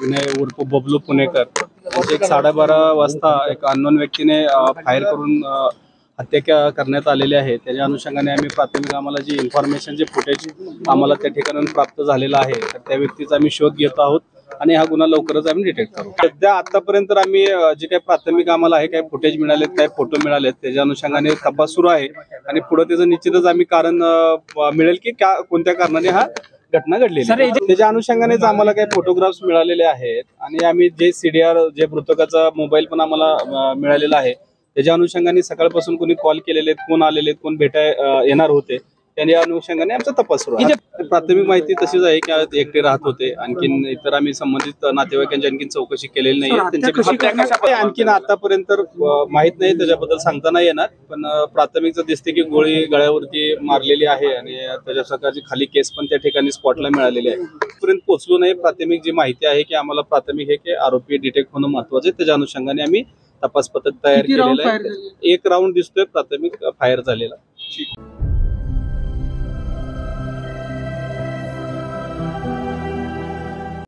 विनय उर्फ बबलू पुणेकर यांची एक 12:30 वाजता एक अननोन व्यक्तीने फायर करून हत्या करण्यात आलेली आहे। त्याच्या अनुषंगाने आम्ही प्राथमिक आम्हाला जी इन्फॉर्मेशन जे फुटेज आम्हाला त्या ठिकाणाहून प्राप्त झालेलं आहे तर त्या व्यक्तीचा आम्ही शोध घेत आहोत आणि हा गुन्हा लवकरच आम्ही डिटेक्ट करू। सध्या आतापर्यंत आम्ही जे काही प्राथमिक आम्हाला आहे काही फुटेज मिळालेत काही फोटो मिळालेत त्याच्या अनुषंगाने तपास सुरू आहे आणि पुढे त्याचं निश्चितच आम्ही कारण मिळेल की कोणत्या कारणाने हा घटना घडलेली त्याच्या अनुषंगानेच आम्हाला काही फोटोग्राफ्स मिळालेले आहेत आणि आम्ही जे सीडीआर जे मृतकाचा मोबाईल पण आम्हाला मिळालेला आहे त्याच्या अनुषंगाने सकाळपासून कोणी कॉल केलेले आहेत कोण आलेले आहेत कोण भेटाय येणार होते त्या अनुषंगाने आमचा तपास सुरू आहे। प्राथमिक माहिती तशीच आहे की एकटे राहत होते आणखीन इतर आम्ही संबंधित नातेवाईकांची आणखीन चौकशी केलेली नाही त्यांच्या आणखीन आतापर्यंत माहित नाही त्याच्याबद्दल सांगता नाही येणार पण प्राथमिकचं दिसते की गोळी गळ्यावरती मारलेली आहे आणि त्याच्या प्रकारची खाली केस पण त्या ठिकाणी स्पॉटला मिळालेली आहे। पर्यंत पोहोचलो नाही प्राथमिक जी माहिती आहे की आम्हाला प्राथमिक हे की आरोपी डिटेक्ट होणं महत्वाचं आहे त्याच्या अनुषंगाने आम्ही तपास पथक तयार केलेलं आहे। एक राऊंड दिसतोय प्राथमिक फायर झालेला।